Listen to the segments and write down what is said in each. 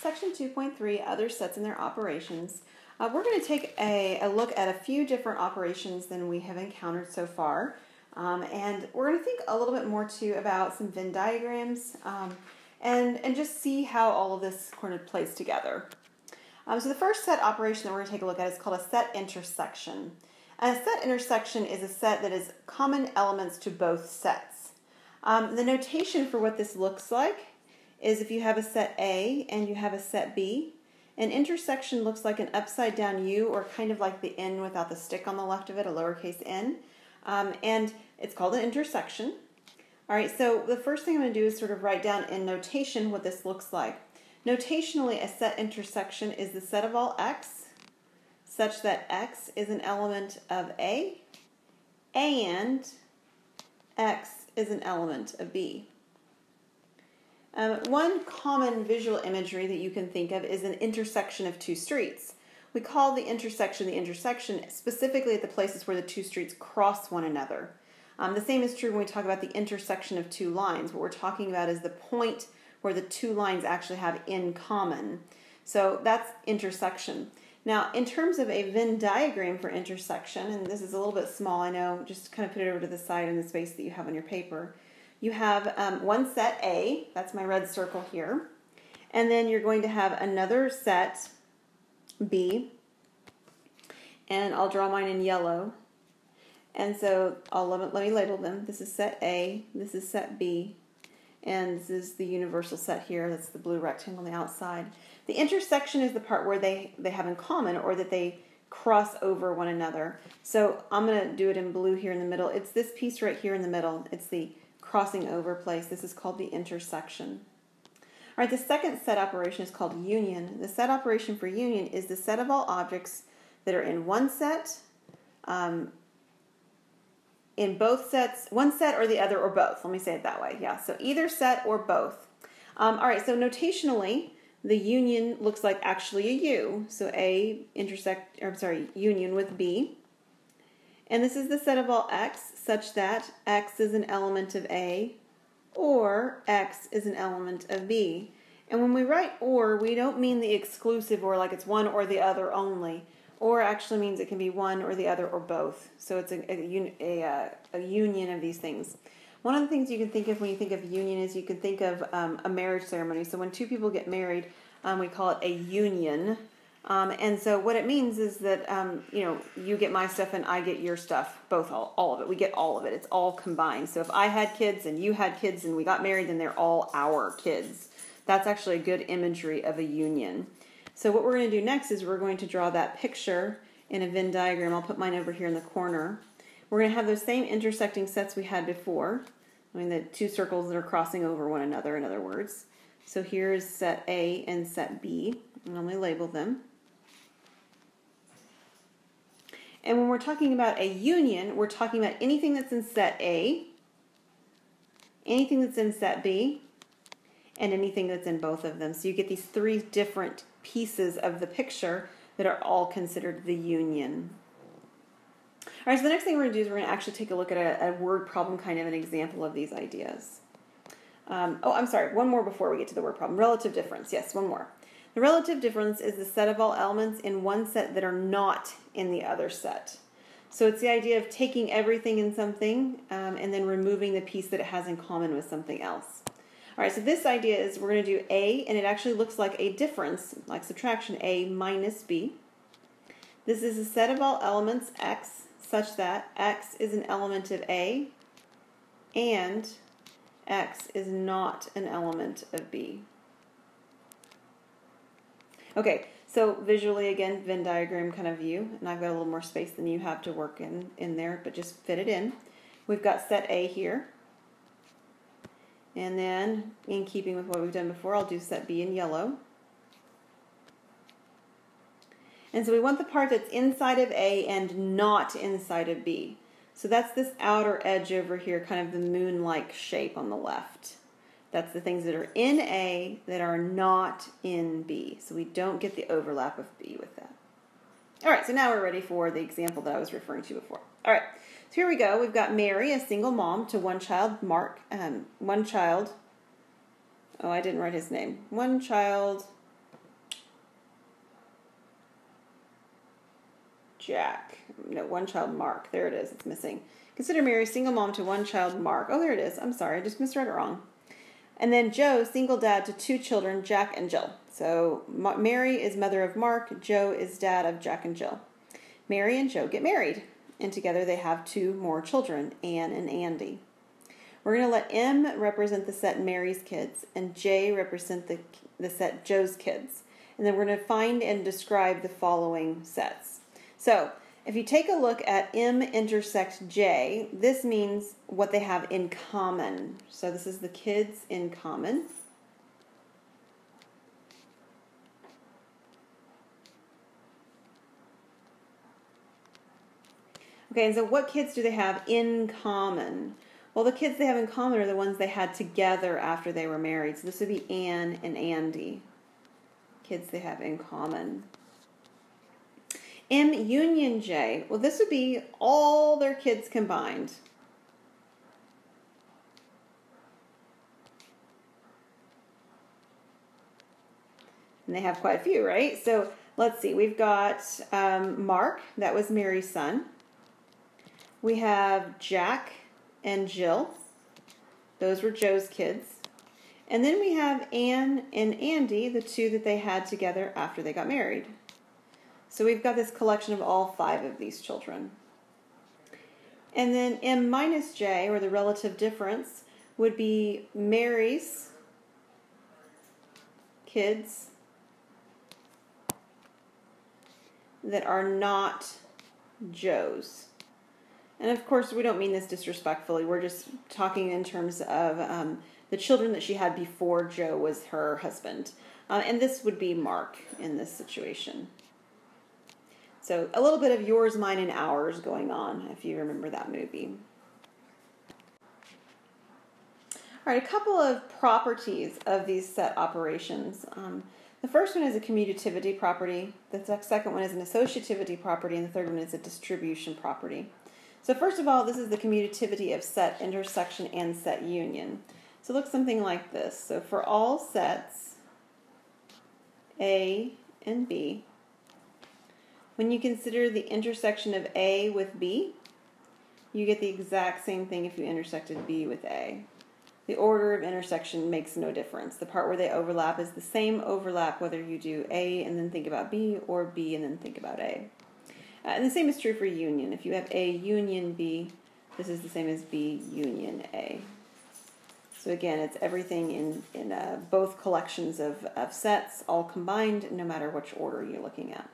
Section 2.3, Other Sets and Their Operations. We're going to take a look at a few different operations than we have encountered so far. And we're going to think a little bit more too about some Venn diagrams and just see how all of this kind of plays together. So the first set operation that we're going to take a look at is called a set intersection. And a set intersection is a set that is common elements to both sets. The notation for what this looks like is if you have a set A and you have a set B, an intersection looks like an upside down U, or kind of like the N without the stick on the left of it, a lowercase n. And it's called an intersection. All right, so the first thing I'm going to do is sort of write down in notation what this looks like. Notationally, a set intersection is the set of all x such that x is an element of A and x is an element of B. One common visual imagery that you can think of is an intersection of two streets. We call the intersection specifically at the places where the two streets cross one another. The same is true when we talk about the intersection of two lines. What we're talking about is the point where the two lines actually have in common. So that's intersection. Now, in terms of a Venn diagram for intersection, and this is a little bit small, I know, just kind of put it over to the side in the space that you have on your paper. You have one set A, that's my red circle here, and then you're going to have another set B, and I'll draw mine in yellow. And so let me label them. This is set A, this is set B, and this is the universal set here. That's the blue rectangle on the outside. The intersection is the part where they have in common, or that they cross over one another. So I'm going to do it in blue here in the middle. It's this piece right here in the middle. It's the crossing over place. This is called the intersection. All right, the second set operation is called union. The set operation for union is the set of all objects that are in one set, in both sets, one set or the other or both. Let me say it that way. Yeah, so either set or both. All right, so notationally, the union looks like actually a U. So union with B. And this is the set of all x such that x is an element of A or x is an element of B. And when we write or, we don't mean the exclusive or like it's one or the other only. Or actually means it can be one or the other or both. So it's a union of these things. One of the things you can think of when you think of union is you can think of a marriage ceremony. So when two people get married, we call it a union. And so what it means is that, you get my stuff and I get your stuff, both, all of it. We get all of it. It's all combined. So if I had kids and you had kids and we got married, then they're all our kids. That's actually a good imagery of a union. So what we're going to do next is we're going to draw that picture in a Venn diagram. I'll put mine over here in the corner. We're going to have those same intersecting sets we had before. I mean, the two circles that are crossing over one another, in other words. So here's set A and set B. And let me label them. And when we're talking about a union, we're talking about anything that's in set A, anything that's in set B, and anything that's in both of them. So you get these three different pieces of the picture that are all considered the union. All right, so the next thing we're going to do is we're going to actually take a look at a word problem, kind of an example of these ideas. I'm sorry, one more before we get to the word problem. Relative difference, yes, one more. The relative difference is the set of all elements in one set that are not in the other set. So it's the idea of taking everything in something and then removing the piece that it has in common with something else. All right, so this idea is we're going to do A, and it actually looks like a difference, like subtraction, A minus B. This is a set of all elements, x, such that x is an element of A and x is not an element of B. Okay, so visually, again, Venn diagram kind of view, and I've got a little more space than you have to work in there, but just fit it in. We've got set A here. And then, in keeping with what we've done before, I'll do set B in yellow. And so we want the part that's inside of A and not inside of B. So that's this outer edge over here, kind of the moon-like shape on the left. That's the things that are in A that are not in B. So we don't get the overlap of B with that. All right, so now we're ready for the example that I was referring to before. All right, so here we go. We've got Mary, a single mom, to one child, Mark. Oh, I didn't write his name. One child, Jack. No, one child Mark. There it is. It's missing. Consider Mary single mom to one child Mark. Oh, there it is. I'm sorry. I just misread it wrong. And then Joe, single dad to two children, Jack and Jill. So Mary is mother of Mark. Joe is dad of Jack and Jill. Mary and Joe get married. And together they have two more children, Anne and Andy. We're going to let M represent the set Mary's kids and J represent the set Joe's kids. And then we're going to find and describe the following sets. So if you take a look at M intersect J, this means what they have in common. So this is the kids in common. Okay, and so what kids do they have in common? Well, the kids they have in common are the ones they had together after they were married. So this would be Anne and Andy. Kids they have in common. M union J, well, this would be all their kids combined. And they have quite a few, right? So let's see. We've got Mark, that was Mary's son. We have Jack and Jill. Those were Joe's kids. And then we have Anne and Andy, the two that they had together after they got married. So we've got this collection of all 5 of these children. And then M minus J, or the relative difference, would be Mary's kids that are not Joe's. And of course, we don't mean this disrespectfully. We're just talking in terms of the children that she had before Joe was her husband. And this would be Mark in this situation. So a little bit of yours, mine, and ours going on, if you remember that movie. All right, a couple of properties of these set operations. The first one is a commutativity property. The second one is an associativity property. And the third one is a distribution property. So first of all, this is the commutativity of set intersection and set union. So it looks something like this. So for all sets A and B, when you consider the intersection of A with B, you get the exact same thing if you intersected B with A. The order of intersection makes no difference. The part where they overlap is the same overlap whether you do A and then think about B or B and then think about A. And the same is true for union. If you have A union B, this is the same as B union A. So again, it's everything in both collections of sets, all combined, no matter which order you're looking at.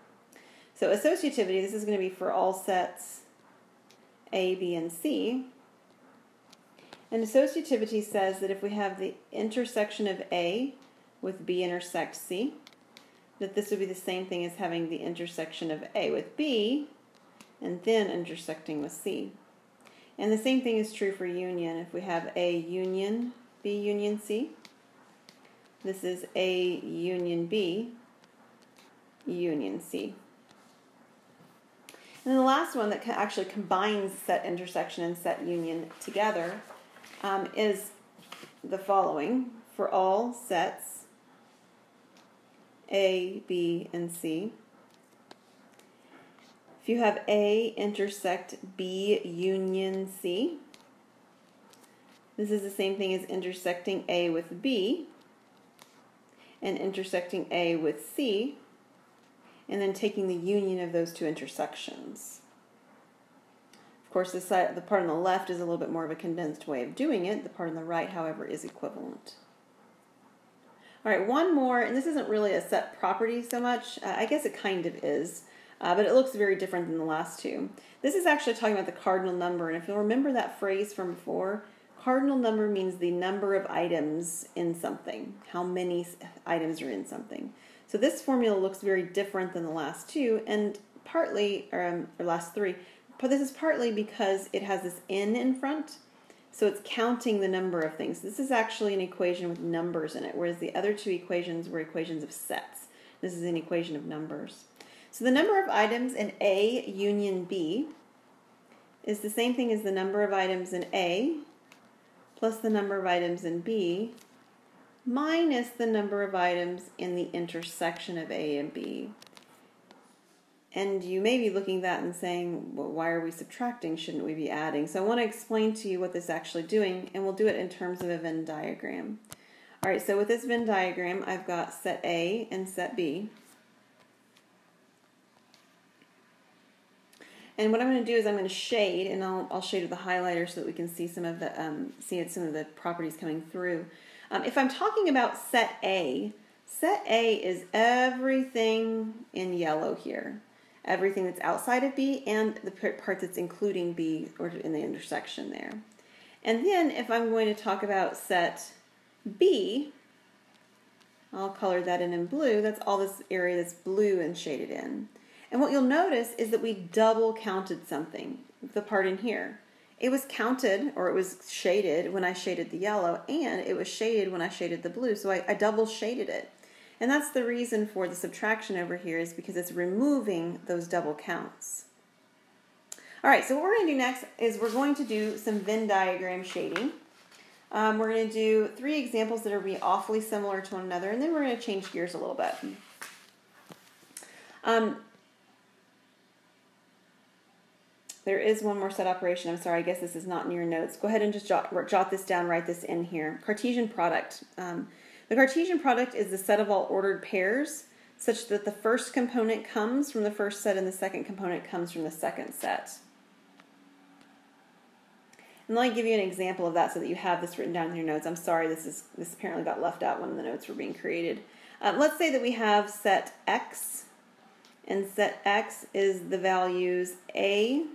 So associativity, this is going to be for all sets A, B, and C. And associativity says that if we have the intersection of A with B intersect C, that this would be the same thing as having the intersection of A with B and then intersecting with C. And the same thing is true for union. If we have A union, B union C, this is A union B, union C. And then the last one that actually combines set intersection and set union together is the following. For all sets A, B, and C, if you have A intersect B union C, this is the same thing as intersecting A with B and intersecting A with C, and then taking the union of those two intersections. Of course, the part on the left is a little bit more of a condensed way of doing it. The part on the right, however, is equivalent. All right, one more, and this isn't really a set property so much. I guess it kind of is, but it looks very different than the last two. This is actually talking about the cardinal number, and if you'll remember that phrase from before, cardinal number means the number of items in something, how many items are in something. So this formula looks very different than the last two, and partly, or last three, but this is partly because it has this n in front, so it's counting the number of things. This is actually an equation with numbers in it, whereas the other two equations were equations of sets. This is an equation of numbers. So the number of items in A union B is the same thing as the number of items in A plus the number of items in B minus the number of items in the intersection of A and B. And you may be looking at that and saying, well, why are we subtracting? Shouldn't we be adding? So I want to explain to you what this is actually doing, and we'll do it in terms of a Venn diagram. All right, so with this Venn diagram, I've got set A and set B. And what I'm going to do is I'm going to shade, and I'll shade with the highlighter so that we can see some of the properties coming through. If I'm talking about set A is everything in yellow here. Everything that's outside of B and the part that's including B or in the intersection there. And then if I'm going to talk about set B, I'll color that in blue. That's all this area that's blue and shaded in. And what you'll notice is that we double counted something, the part in here. It was counted, or it was shaded when I shaded the yellow, and it was shaded when I shaded the blue, so I double shaded it. And that's the reason for the subtraction over here, is because it's removing those double counts. All right, so what we're going to do next is we're going to do some Venn diagram shading. We're going to do 3 examples that are be awfully similar to one another, and then we're going to change gears a little bit. There is one more set operation. I'm sorry, I guess this is not in your notes. Go ahead and just jot this down, write this in here. Cartesian product. The Cartesian product is the set of all ordered pairs such that the first component comes from the first set and the second component comes from the second set. And let me give you an example of that so that you have this written down in your notes. I'm sorry, this apparently got left out when the notes were being created. Let's say that we have set X, and set X is the values A,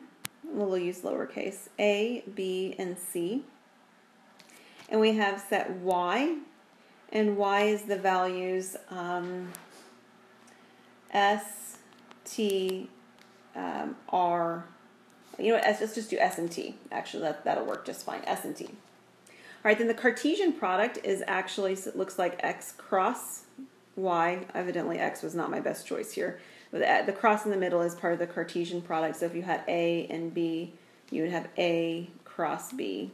we'll use lowercase, A, B, and C. And we have set Y, and Y is the values S, T, R. You know what, let's just do S and T. Actually, that'll work just fine, S and T. All right, then the Cartesian product is actually, so it looks like X cross Y. Evidently, X was not my best choice here. But the cross in the middle is part of the Cartesian product. So if you had A and B, you would have A cross B.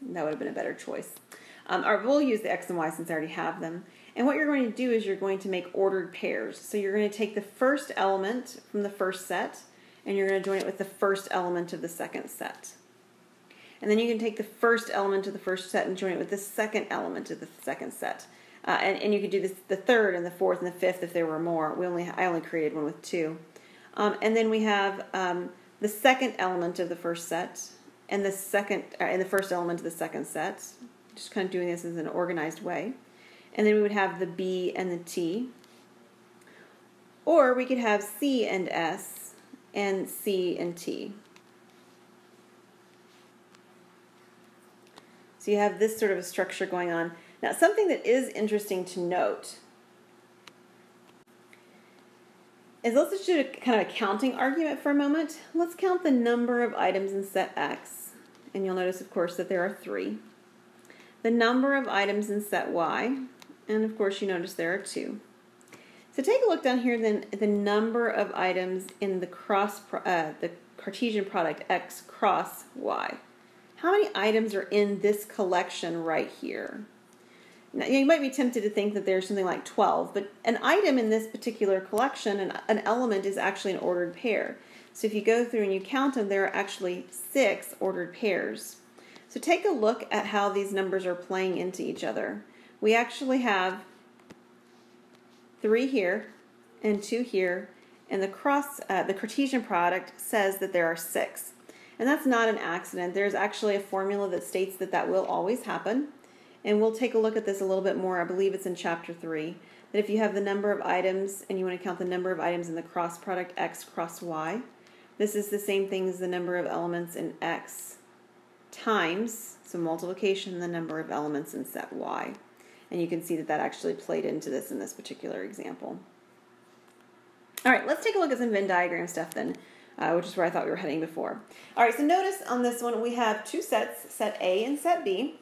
That would have been a better choice. Or we'll use the X and Y since I already have them. And what you're going to do is you're going to make ordered pairs. So you're going to take the first element from the first set, and you're going to join it with the first element of the second set. And then you can take the first element of the first set and join it with the second element of the second set. And you could do this the third and the fourth and the fifth if there were more. I only created one with 2. And then we have the second element of the first set and the first element of the second set. Just kind of doing this in an organized way. And then we would have the B and the T. Or we could have C and S and C and T. So you have this sort of a structure going on. Now, something that is interesting to note is, let's just do a kind of a counting argument for a moment. Let's count the number of items in set X. And you'll notice, of course, that there are 3. The number of items in set Y. And, of course, you notice there are 2. So take a look down here, then, the number of items in the Cartesian product X cross Y. How many items are in this collection right here? Now, you might be tempted to think that there's something like 12, but an item in this particular collection, an element, is actually an ordered pair. So if you go through and you count them, there are actually 6 ordered pairs. So take a look at how these numbers are playing into each other. We actually have 3 here and 2 here, and the Cartesian product says that there are 6. And that's not an accident. There's actually a formula that states that that will always happen. And we'll take a look at this a little bit more. I believe it's in chapter 3. That if you have the number of items and you want to count the number of items in the cross product X cross Y, this is the same thing as the number of elements in X times, so multiplication, the number of elements in set Y. And you can see that that actually played into this in this particular example. All right, let's take a look at some Venn diagram stuff then, which is where I thought we were heading before. All right, so notice on this one we have 2 sets, set A and set B.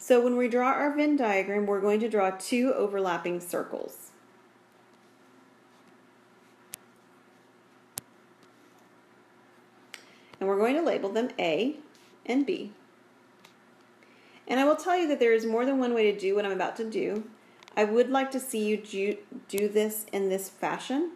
So when we draw our Venn diagram, we're going to draw 2 overlapping circles. And we're going to label them A and B. And I will tell you that there is more than one way to do what I'm about to do. I would like to see you do this in this fashion.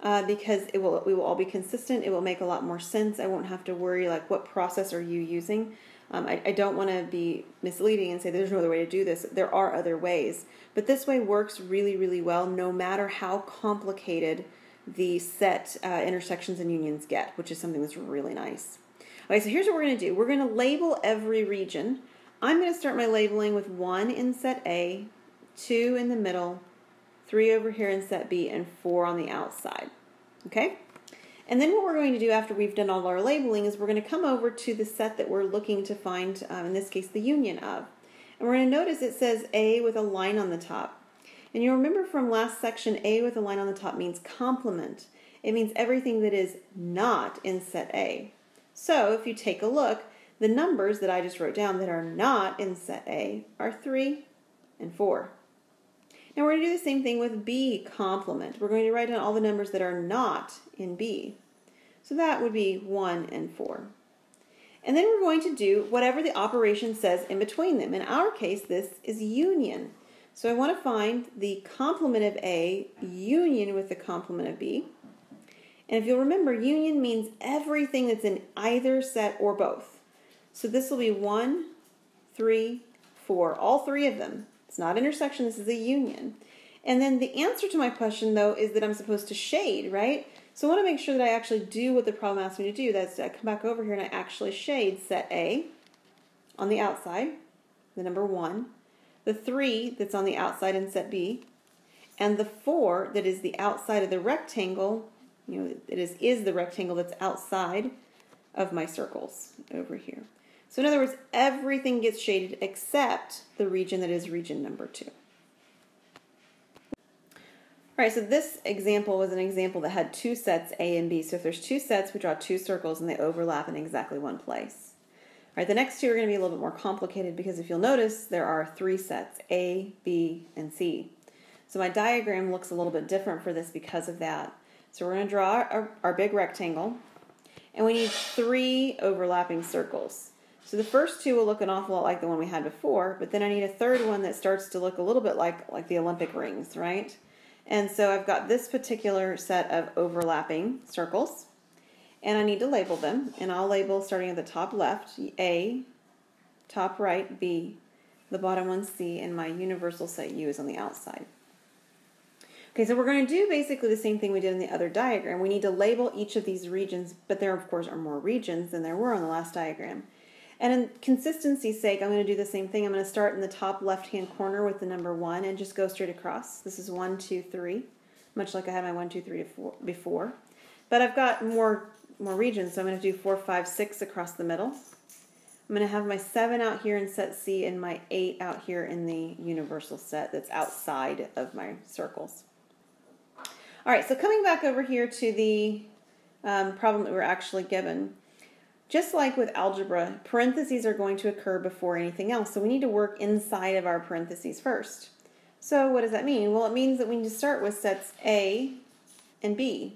because we will all be consistent. It will make a lot more sense. I won't have to worry like what process are you using. I don't want to be misleading and say there's no other way to do this. There are other ways. But this way works really, really well no matter how complicated the set intersections and unions get, which is something that's really nice. Okay, so here's what we're going to do. We're going to label every region. I'm going to start my labeling with 1 in set A, 2 in the middle, 3 over here in set B, and 4 on the outside. Okay? And then what we're going to do after we've done all our labeling is we're going to come over to the set that we're looking to find, in this case, the union of. And we're going to notice it says A with a line on the top. And you'll remember from last section, A with a line on the top means complement. It means everything that is not in set A. So if you take a look, the numbers that I just wrote down that are not in set A are 3 and 4. Now we're going to do the same thing with B complement. We're going to write down all the numbers that are not in B. So that would be 1 and 4. And then we're going to do whatever the operation says in between them. In our case, this is union. So I want to find the complement of A union with the complement of B. And if you'll remember, union means everything that's in either set or both. So this will be 1, 3, 4, all 3 of them. It's not intersection, this is a union. And then the answer to my question, though, is that I'm supposed to shade, right? So I want to make sure that I actually do what the problem asks me to do. That's I come back over here and I actually shade set A on the outside, the number 1, the 3 that's on the outside in set B, and the 4 that is the outside of the rectangle, it is the rectangle that's outside of my circles over here. So in other words, everything gets shaded except the region that is region number 2. All right, so this example was an example that had 2 sets, A and B. So if there's 2 sets, we draw 2 circles and they overlap in exactly one place. All right, the next 2 are going to be a little bit more complicated because if you'll notice, there are 3 sets, A, B, and C. So my diagram looks a little bit different for this because of that. So we're going to draw our big rectangle, and we need 3 overlapping circles. So the first 2 will look an awful lot like the one we had before, but then I need a third one that starts to look a little bit like the Olympic rings, right? And so I've got this particular set of overlapping circles, and I need to label them. And I'll label starting at the top left, A, top right, B, the bottom one, C, and my universal set U is on the outside. Okay, so we're going to do basically the same thing we did in the other diagram. We need to label each of these regions, but there, of course, are more regions than there were on the last diagram. And in consistency's sake, I'm going to do the same thing. I'm going to start in the top left-hand corner with the number 1 and just go straight across. This is 1, 2, 3, much like I had my 1, 2, 3 before. But I've got more regions, so I'm going to do 4, 5, 6 across the middle. I'm going to have my 7 out here in set C and my 8 out here in the universal set that's outside of my circles. All right, so coming back over here to the problem that we're actually given. Just like with algebra, parentheses are going to occur before anything else, so we need to work inside of our parentheses first. So what does that mean? Well, it means that we need to start with sets A and B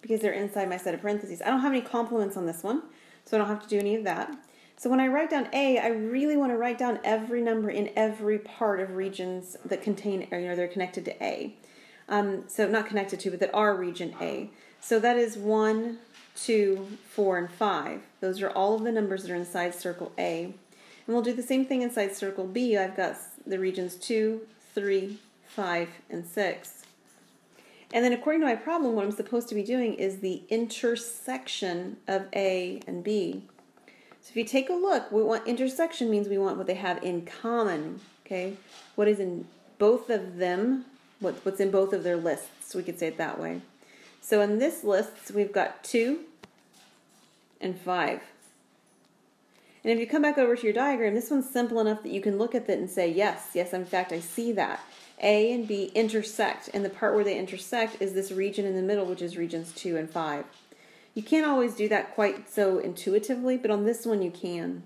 because they're inside my set of parentheses. I don't have any complements on this one, so I don't have to do any of that. So when I write down A, I really want to write down every number in every part of regions that contain, or they're connected to A. So not connected to, but that are region A. So that is 1, 2, 4, and 5. Those are all of the numbers that are inside circle A. And we'll do the same thing inside circle B. I've got the regions 2, 3, 5, and 6. And then according to my problem, what I'm supposed to be doing is the intersection of A and B. So if you take a look, we want intersection means we want what they have in common. Okay, what is in both of them, what's in both of their lists, we could say it that way. So in this list, we've got 2 and 5. And if you come back over to your diagram, this one's simple enough that you can look at it and say, yes, in fact, I see that. A and B intersect, and the part where they intersect is this region in the middle, which is regions 2 and 5. You can't always do that quite so intuitively, but on this one you can.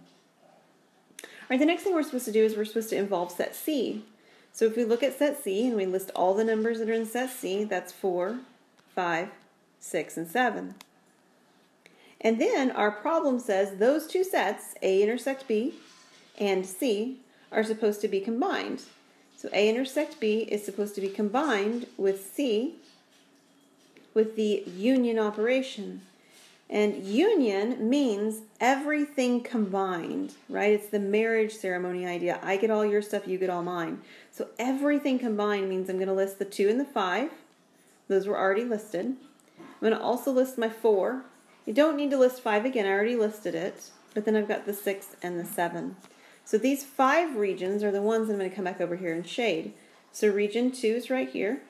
All right, the next thing we're supposed to do is we're supposed to involve set C. So if we look at set C and we list all the numbers that are in set C, that's 4, 5, 6, and 7. And then our problem says those 2 sets, A intersect B and C, are supposed to be combined. So A intersect B is supposed to be combined with C with the union operation. And union means everything combined, right? It's the marriage ceremony idea. I get all your stuff, you get all mine. So everything combined means I'm going to list the 2 and the 5. Those were already listed. I'm going to also list my 4. You don't need to list 5 again. I already listed it. But then I've got the 6 and the 7. So these 5 regions are the ones I'm going to come back over here and shade. So region 2 is right here,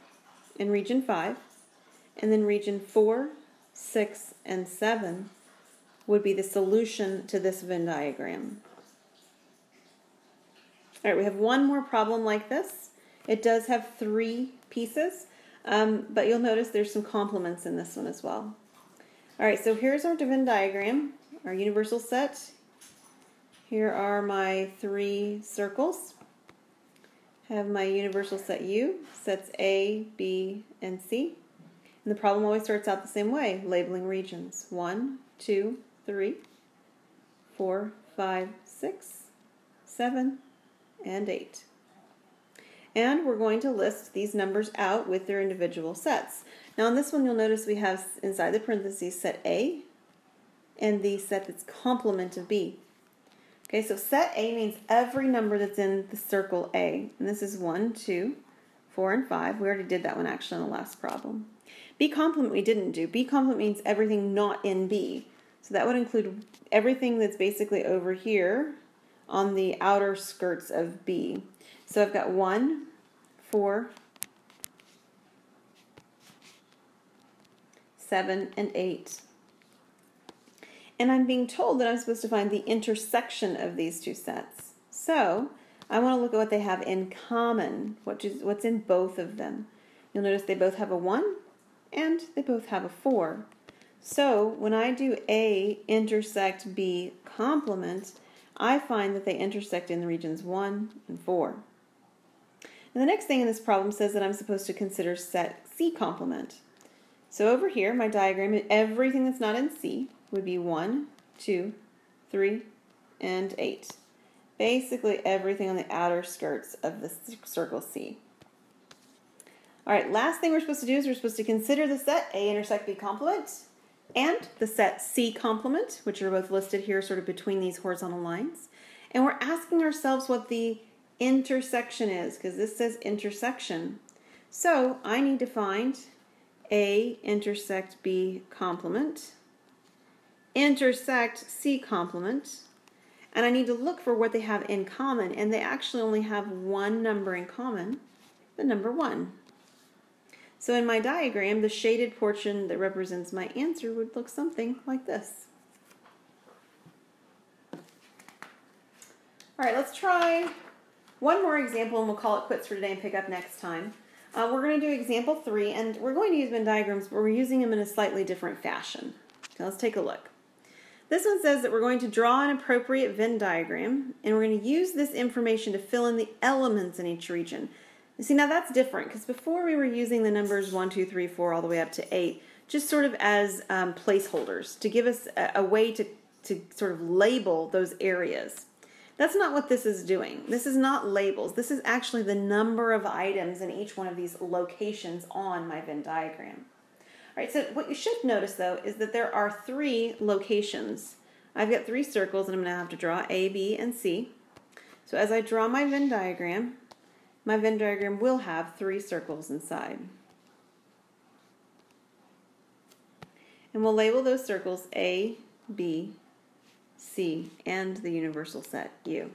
and region 5. And then region 4, 6, and 7 would be the solution to this Venn diagram. All right, we have one more problem like this. It does have 3 pieces, but you'll notice there's some complements in this one as well. All right, so here's our Venn diagram, our universal set. Here are my 3 circles. I have my universal set U, sets A, B, and C. And the problem always starts out the same way, labeling regions. 1, 2, 3, 4, 5, 6, 7, and 8. And we're going to list these numbers out with their individual sets. Now on this one you'll notice we have inside the parentheses set A and the set that's complement of B. Okay, so set A means every number that's in the circle A. And this is 1, 2, 4, and 5. We already did that one actually in the last problem. B complement we didn't do. B complement means everything not in B. So that would include everything that's basically over here on the outer skirts of B. So I've got 1, 4, 7, and 8. And I'm being told that I'm supposed to find the intersection of these 2 sets. So I want to look at what they have in common, what's in both of them. You'll notice they both have a 1 and they both have a 4. So when I do A intersect B complement, I find that they intersect in the regions 1 and 4. And the next thing in this problem says that I'm supposed to consider set C complement. So over here, my diagram, everything that's not in C would be 1, 2, 3, and 8. Basically everything on the outer skirts of the circle C. All right, last thing we're supposed to do is we're supposed to consider the set A intersect B complement and the set C complement, which are both listed here sort of between these horizontal lines. And we're asking ourselves what the intersection is, because this says intersection. So I need to find A intersect B complement, intersect C complement, and I need to look for what they have in common, and they actually only have one number in common, the number 1. So in my diagram, the shaded portion that represents my answer would look something like this. All right, let's try one more example, and we'll call it quits for today and pick up next time. We're going to do example 3, and we're going to use Venn diagrams, but we're using them in a slightly different fashion. So let's take a look. This one says that we're going to draw an appropriate Venn diagram, and we're going to use this information to fill in the elements in each region. You see, now that's different, because before we were using the numbers 1, 2, 3, 4, all the way up to 8, just sort of as placeholders, to give us a way to sort of label those areas. That's not what this is doing. This is not labels. This is actually the number of items in each one of these locations on my Venn diagram. All right, so what you should notice, though, is that there are 3 locations. I've got 3 circles, and I'm going to have to draw A, B, and C. So as I draw my Venn diagram will have 3 circles inside. And we'll label those circles A, B, C, and the universal set U.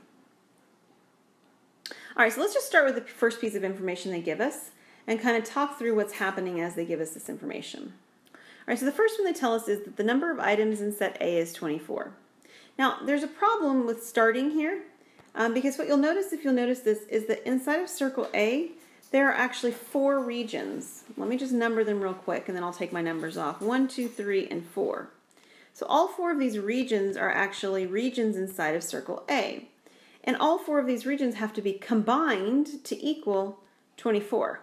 All right, so let's just start with the first piece of information they give us and kind of talk through what's happening as they give us this information. All right, so the first one they tell us is that the number of items in set A is 24. Now, there's a problem with starting here because what you'll notice, if you'll notice this, is that inside of circle A, there are actually 4 regions. Let me just number them real quick, and then I'll take my numbers off. 1, 2, 3, and 4. So all 4 of these regions are actually regions inside of circle A. And all 4 of these regions have to be combined to equal 24.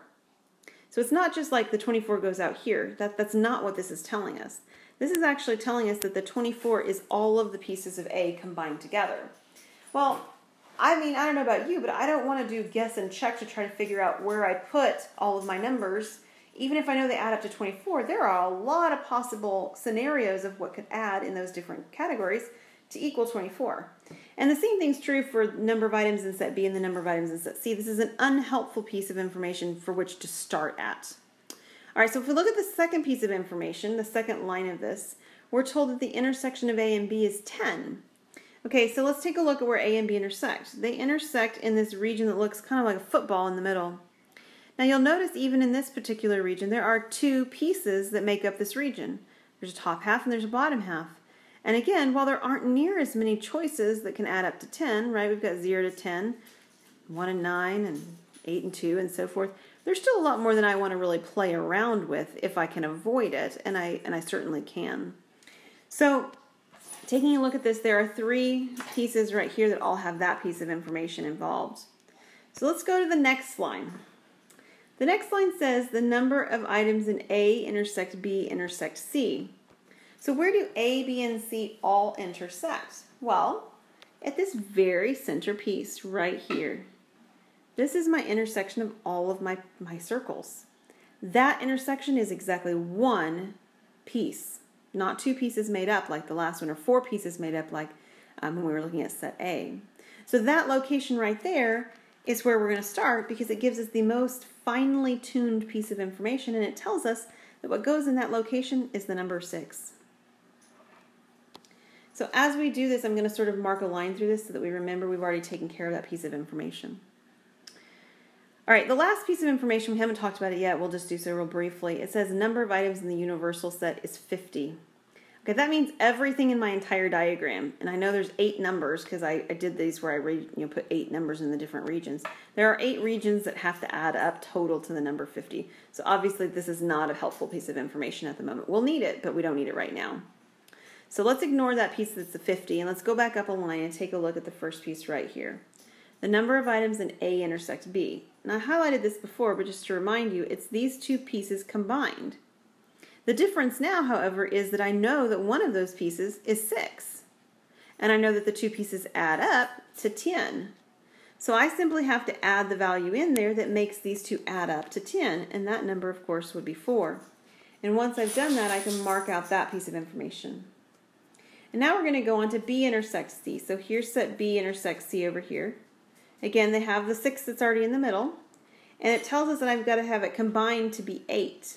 So it's not just like the 24 goes out here. That's not what this is telling us. This is actually telling us that the 24 is all of the pieces of A combined together. Well, I mean, I don't know about you, but I don't want to do guess and check to try to figure out where I put all of my numbers even if I know they add up to 24, there are a lot of possible scenarios of what could add in those different categories to equal 24. And the same thing's true for number of items in set B and the number of items in set C. This is an unhelpful piece of information for which to start at. All right, so if we look at the second piece of information, the second line of this, we're told that the intersection of A and B is 10. Okay, so let's take a look at where A and B intersect. They intersect in this region that looks kind of like a football in the middle. Now you'll notice even in this particular region, there are two pieces that make up this region. There's a top half and there's a bottom half. And again, while there aren't near as many choices that can add up to 10, right? We've got 0 to 10, 1 and 9, and 8 and 2, and so forth. There's still a lot more than I want to really play around with if I can avoid it, and I certainly can. So, taking a look at this, there are three pieces right here that all have that piece of information involved. So let's go to the next line. The next line says the number of items in A intersect B intersect C. So where do A, B, and C all intersect? Well, at this very center piece right here. This is my intersection of all of my circles. That intersection is exactly one piece, not two pieces made up like the last one, or four pieces made up like when we were looking at set A. So that location right there is where we're going to start because it gives us the most finely tuned piece of information, and it tells us that what goes in that location is the number 6. So as we do this, I'm going to sort of mark a line through this so that we remember we've already taken care of that piece of information. All right, the last piece of information, we haven't talked about it yet, we'll just do so real briefly. It says the number of items in the universal set is 50. Okay, that means everything in my entire diagram, and I know there's 8 numbers because I did these where I put 8 numbers in the different regions. There are 8 regions that have to add up total to the number 50. So obviously this is not a helpful piece of information at the moment. We'll need it, but we don't need it right now. So let's ignore that piece that's the 50, and let's go back up a line and take a look at the first piece right here. The number of items in A intersect B. Now I highlighted this before, but just to remind you, it's these two pieces combined. The difference now, however, is that I know that one of those pieces is 6. And I know that the two pieces add up to 10. So I simply have to add the value in there that makes these two add up to 10, and that number, of course, would be 4. And once I've done that, I can mark out that piece of information. And now we're going to go on to B intersects C. So here's set B intersects C over here. Again, they have the 6 that's already in the middle. And it tells us that I've got to have it combined to be 8.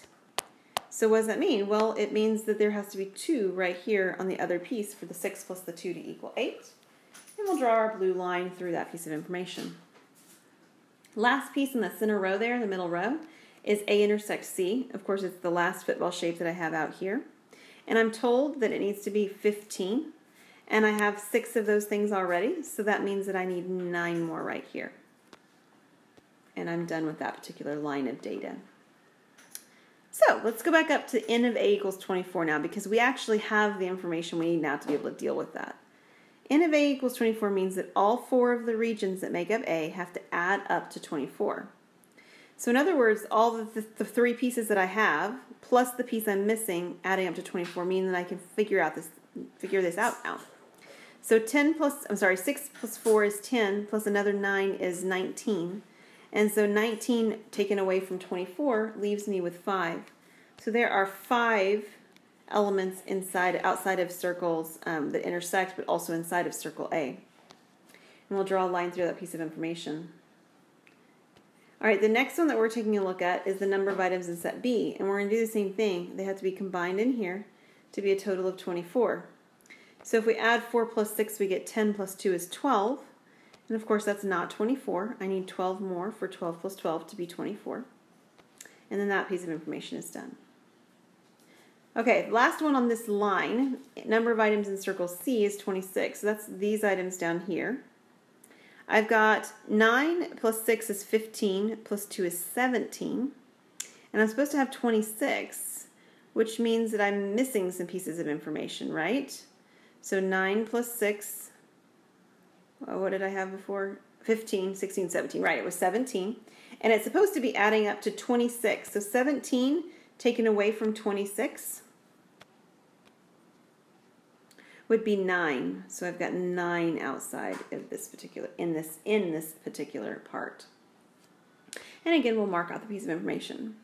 So what does that mean? Well, it means that there has to be 2 right here on the other piece for the 6 plus the 2 to equal 8. And we'll draw our blue line through that piece of information. Last piece in the center row there, the middle row, is A intersects C. Of course, it's the last football shape that I have out here. And I'm told that it needs to be 15. And I have 6 of those things already, so that means that I need 9 more right here. And I'm done with that particular line of data. So let's go back up to n of A equals 24 now, because we actually have the information we need now to be able to deal with that. N of A equals 24 means that all 4 of the regions that make up A have to add up to 24. So in other words, all the 3 pieces that I have, plus the piece I'm missing, adding up to 24, mean that I can figure this out now. So 6 plus 4 is 10, plus another 9 is 19. And so 19 taken away from 24 leaves me with 5. So there are 5 elements outside of circles that intersect, but also inside of circle A. And we'll draw a line through that piece of information. All right, the next one that we're taking a look at is the number of items in set B. And we're going to do the same thing. They have to be combined in here to be a total of 24. So if we add 4 plus 6, we get 10 plus 2 is 12. And of course, that's not 24. I need 12 more for 12 plus 12 to be 24. And then that piece of information is done. Okay, the last one on this line, number of items in circle C is 26. So that's these items down here. I've got 9 plus 6 is 15, plus 2 is 17. And I'm supposed to have 26, which means that I'm missing some pieces of information, right? So 9 plus 6, what did I have before? 15, 16, 17. Right, it was 17. And it's supposed to be adding up to 26. So 17 taken away from 26 would be 9. So I've got 9 outside of this particular, in this particular part. And again, we'll mark out the piece of information.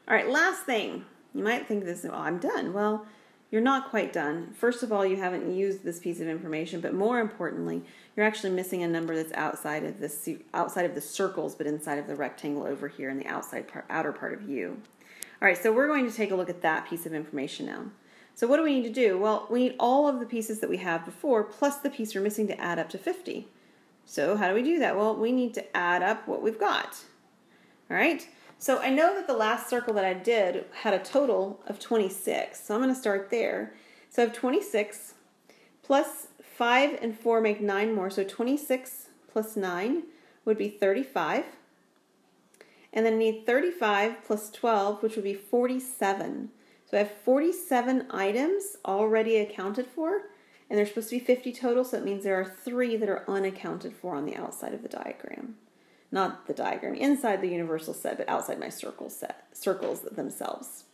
All right, last thing. You might think this, oh, I'm done. Well, you're not quite done. First of all, you haven't used this piece of information, but more importantly, you're actually missing a number that's outside of the circles, but inside of the rectangle over here in the outer part of U. All right, so we're going to take a look at that piece of information now. So what do we need to do? Well, we need all of the pieces that we have before plus the piece we're missing to add up to 50. So how do we do that? Well, we need to add up what we've got. All right, so I know that the last circle that I did had a total of 26. So I'm going to start there. So I have 26 plus 5 and 4 make 9 more. So 26 plus 9 would be 35. And then I need 35 plus 12, which would be 47. So I have 47 items already accounted for, and there's supposed to be 50 total, so it means there are 3 that are unaccounted for on the outside of the diagram. Not the diagram, inside the universal set, but outside my circles themselves.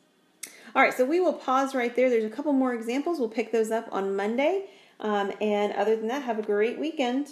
All right, so we will pause right there. There's a couple more examples. We'll pick those up on Monday. And other than that, have a great weekend.